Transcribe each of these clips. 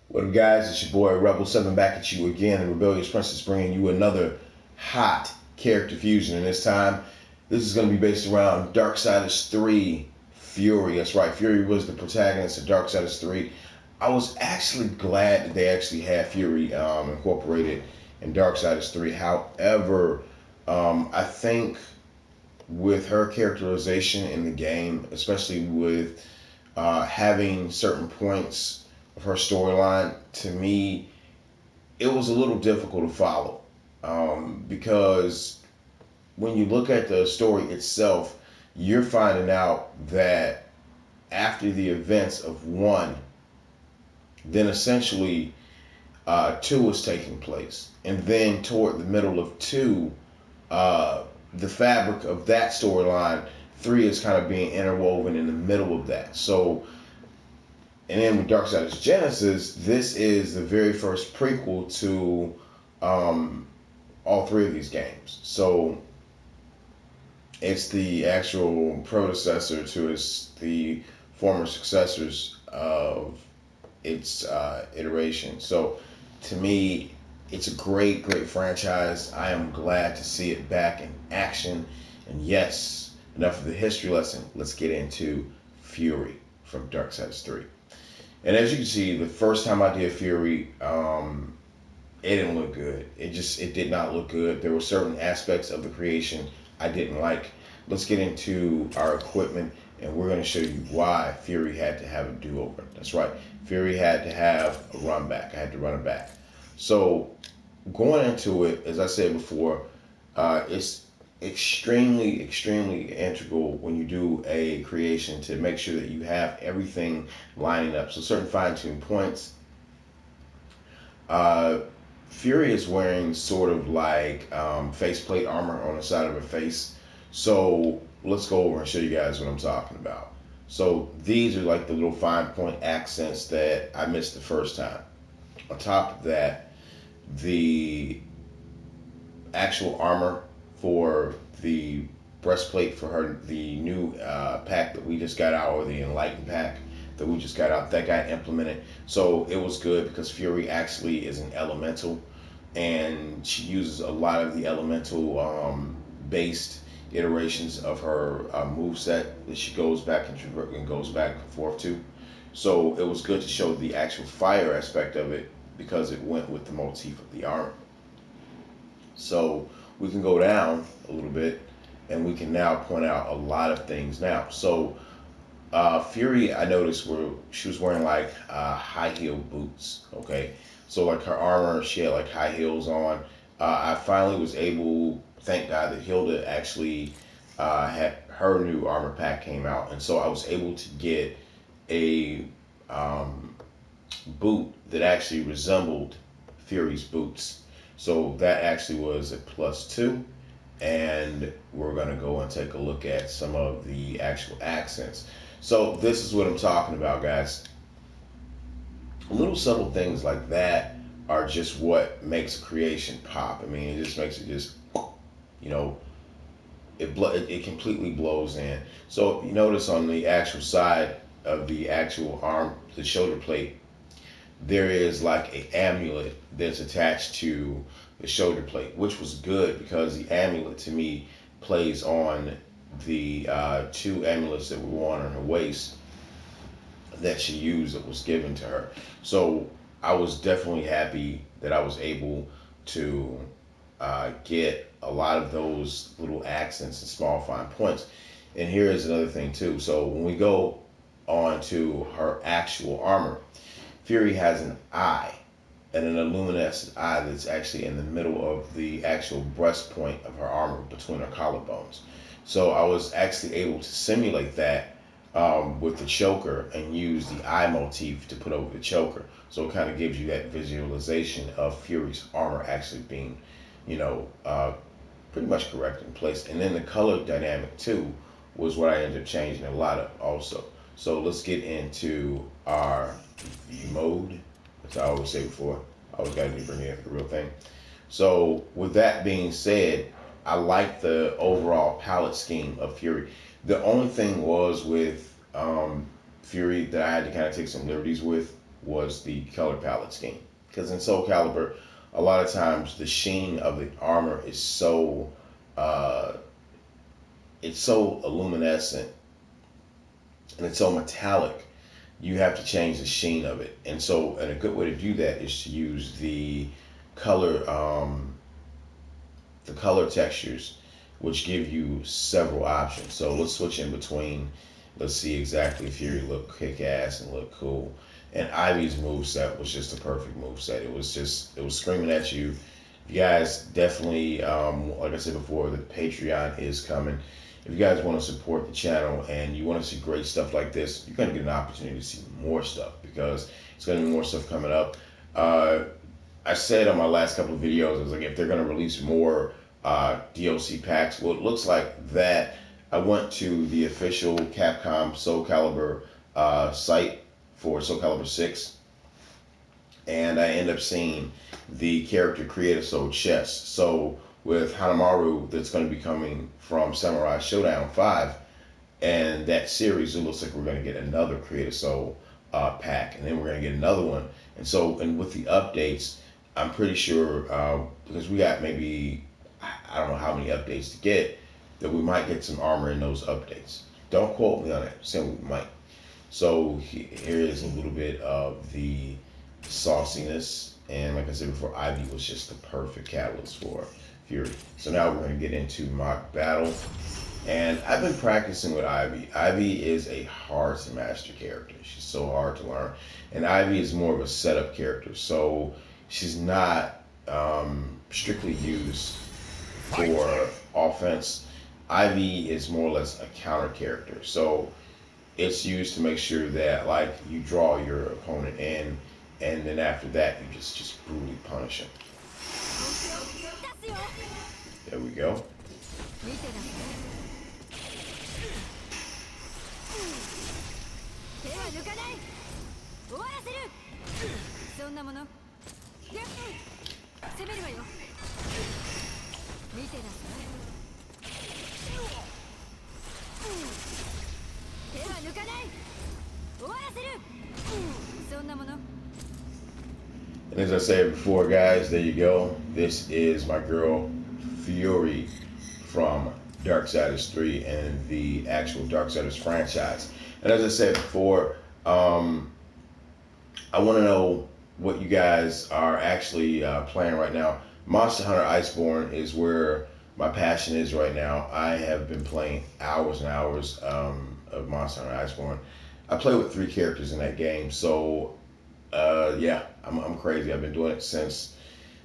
What up, guys? It's your boy Rebel 7 back at you again, and Rebellious Princess bringing you another hot character fusion. And this time, this is going to be based around Darksiders 3 Fury. That's right, Fury was the protagonist of Darksiders 3. I was actually glad that they actually had Fury incorporated in Darksiders 3. However, I think with her characterization in the game, especially with having certain points of her storyline, to me, it was a little difficult to follow. Because when you look at the story itself, you're finding out that after the events of 1, then essentially 2 is taking place. And then toward the middle of 2, the fabric of that storyline, 3 is kind of being interwoven in the middle of that. So, and then with Darksiders Genesis, this is the very first prequel to all 3 of these games. So it's the actual predecessor to the former successors of its iteration. So to me, it's a great, great franchise. I am glad to see it back in action. And yes, enough of the history lesson. Let's get into Fury from Darksiders 3. And as you can see, the first time I did Fury, it didn't look good. It did not look good. There were certain aspects of the creation I didn't like. Let's get into our equipment, and we're going to show you why Fury had to have a do-over. That's right. Fury had to have a run back. I had to run it back. So going into it, as I said before, it's extremely, extremely integral when you do a creation to make sure that you have everything lining up. So certain fine-tuned points. Fury is wearing sort of like faceplate armor on the side of her face. So let's go over and show you guys what I'm talking about. So these are like the little fine point accents that I missed the first time. On top of that, the actual armor for the breastplate for her, the new pack that we just got out, or the Enlightened pack that we just got out, that got implemented. So it was good because Fury actually is an elemental, and she uses a lot of the elemental based iterations of her moveset that she goes back and goes back and forth to. So it was good to show the actual fire aspect of it because it went with the motif of the armor. So we can go down a little bit and we can now point out a lot of things now. So Fury, I noticed she was wearing like high heel boots. Okay, so like her armor, she had like high heels on. I finally was able, thank God, that Hilda actually had her new armor pack came out, and so I was able to get a boot that actually resembled Fury's boots. So that actually was a +2. And we're going to go and take a look at some of the actual accents. So this is what I'm talking about, guys. Little subtle things like that are just what makes a creation pop. I mean, it just makes it just, you know, it completely blows in. So you notice on the actual side of the actual arm, the shoulder plate, there is like an amulet that's attached to the shoulder plate, which was good because the amulet to me plays on the 2 amulets that were worn on her waist that she used that was given to her. So I was definitely happy that I was able to get a lot of those little accents and small fine points. And here is another thing too. So when we go on to her actual armor, Fury has an eye, and an luminescent eye that's actually in the middle of the actual breastpoint of her armor between her collarbones. So I was actually able to simulate that with the choker and use the eye motif to put over the choker. So it kind of gives you that visualization of Fury's armor actually being, pretty much correct in place. And then the color dynamic too was what I ended up changing a lot of also. So let's get into our view mode. As I always say before, I always got to be Premiere for the real thing. So with that being said, I like the overall palette scheme of Fury. The only thing was with Fury that I had to kind of take some liberties with was the color palette scheme. Because in Soul Calibur, a lot of times the sheen of the armor is so it's so luminescent and it's so metallic. You have to change the sheen of it, and a good way to do that is to use the color textures, which give you several options. So let's switch in between. Let's see exactly Fury look kick ass and look cool. And Ivy's moveset was just a perfect moveset. It was screaming at you. You guys definitely, like I said before, the Patreon is coming. If you guys want to support the channel and you want to see great stuff like this, you're going to get an opportunity to see more stuff, because it's going to be more stuff coming up. I said on my last couple of videos, I was like, if they're going to release more DLC packs, well, it looks like that. I went to the official Capcom Soul Calibur site for Soul Calibur 6, and I end up seeing the character Creator Soul chest. So with Hanamaru, that's going to be coming from Samurai Showdown 5, and that series, it looks like we're going to get another Creator Soul pack, and then we're going to get another one. And with the updates, I'm pretty sure, because we got maybe, I don't know how many updates to get, that we might get some armor in those updates. Don't quote me on that, I'm saying we might. So here is a little bit of the sauciness, and like I said before, Ivy was just the perfect catalyst for Fury. So now we're going to get into mock battle, and I've been practicing with Ivy. Ivy is a hard to master character. She's so hard to learn, and Ivy is more of a setup character, so she's not strictly used for offense. Ivy is more or less a counter character, so it's used to make sure that, like, you draw your opponent in, and then after that you just brutally punish him. There we go. And as I said before, guys, there you go. This is my girl Fury from Darksiders 3 and the actual Darksiders franchise. And as I said before, I want to know what you guys are actually playing right now. Monster Hunter Iceborne is where my passion is right now. I have been playing hours and hours of Monster Hunter Iceborne. I play with 3 characters in that game, so yeah, I'm crazy. I've been doing it since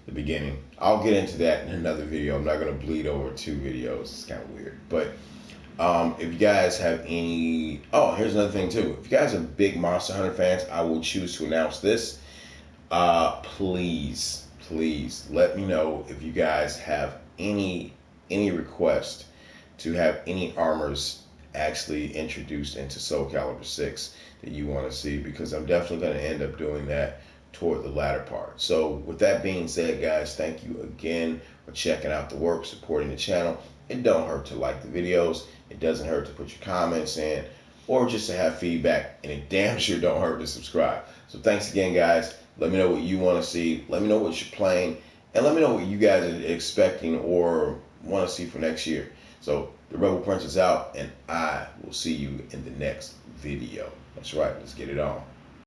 the beginning. I'll get into that in another video. I'm not going to bleed over 2 videos. It's kind of weird. But if you guys have any... Oh, here's another thing too. If you guys are big Monster Hunter fans, I will choose to announce this. Please let me know if you guys have any request to have any armors actually introduced into Soul Calibur 6 that you want to see, because I'm definitely going to end up doing that toward the latter part. So with that being said, guys, thank you again for checking out the work, supporting the channel. It don't hurt to like the videos. It doesn't hurt to put your comments in, or just to have feedback, and it damn sure don't hurt to subscribe. So thanks again, guys. Let me know what you want to see. Let me know what you're playing, and let me know what you guys are expecting or want to see for next year. So the Rebel Prince is out, and I will see you in the next video. That's right. Let's get it on.